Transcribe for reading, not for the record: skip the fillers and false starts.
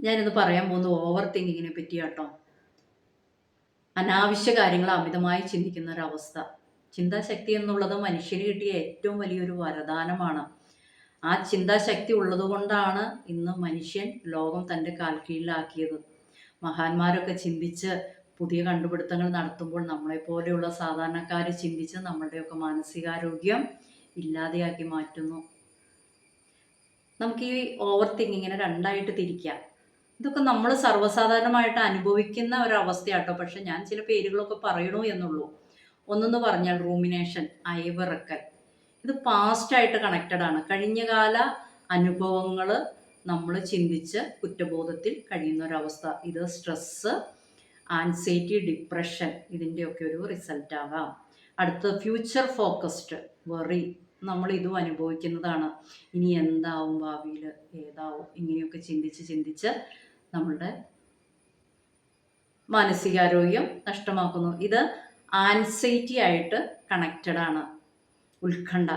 ഞാനിന്ന് പറയാൻ പോകുന്നത് ഓവർ തിങ്കിങ്ങിനെ പറ്റിയാട്ടോ. അനാവശ്യ കാര്യങ്ങൾ അമിതമായി ചിന്തിക്കുന്ന ഒരവസ്ഥ. ചിന്താശക്തി എന്നുള്ളത് മനുഷ്യന് കിട്ടിയ ഏറ്റവും വലിയൊരു വരദാനമാണ്. ആ ചിന്താശക്തി ഉള്ളതുകൊണ്ടാണ് ഇന്ന് മനുഷ്യൻ ലോകം തൻ്റെ കാൽക്കീഴിലാക്കിയത്. മഹാന്മാരൊക്കെ ചിന്തിച്ച് പുതിയ കണ്ടുപിടുത്തങ്ങൾ നടത്തുമ്പോൾ നമ്മളെപ്പോലെയുള്ള സാധാരണക്കാർ ചിന്തിച്ച് നമ്മളുടെയൊക്കെ മാനസികാരോഗ്യം ഇല്ലാതെയാക്കി മാറ്റുന്നു. നമുക്ക് ഈ ഓവർ തിങ്കിങ്ങിനെ രണ്ടായിട്ട് തിരിക്കാം. ഇതൊക്കെ നമ്മൾ സർവ്വസാധാരണമായിട്ട് അനുഭവിക്കുന്ന ഒരവസ്ഥയാട്ടോ. പക്ഷെ ഞാൻ ചില പേരുകളൊക്കെ പറയണു എന്നുള്ളൂ. ഒന്നെന്ന് പറഞ്ഞാൽ റൂമിനേഷൻ, അയവിറക്കൽ. ഇത് പാസ്റ്റായിട്ട് കണക്റ്റഡ് ആണ്. കഴിഞ്ഞകാല അനുഭവങ്ങൾ നമ്മൾ ചിന്തിച്ച് കുറ്റബോധത്തിൽ കഴിയുന്ന ഒരവസ്ഥ. ഇത് സ്ട്രെസ്സ്, ആൻസൈറ്റി, ഡിപ്രഷൻ ഇതിൻ്റെയൊക്കെ ഒരു റിസൾട്ട് ആകാം. അടുത്ത ഫ്യൂച്ചർ ഫോക്കസ്ഡ് വെറി. നമ്മൾ ഇതും അനുഭവിക്കുന്നതാണ്. ഇനി എന്താവും ഭാവിയിൽ, ഏതാവും, ഇങ്ങനെയൊക്കെ ചിന്തിച്ച് നമ്മളുടെ മാനസികാരോഗ്യം നഷ്ടമാക്കുന്നു. ഇത് ആൻസൈറ്റി ആയിട്ട് കണക്റ്റഡ് ആണ്. ഉത്കണ്ഠ.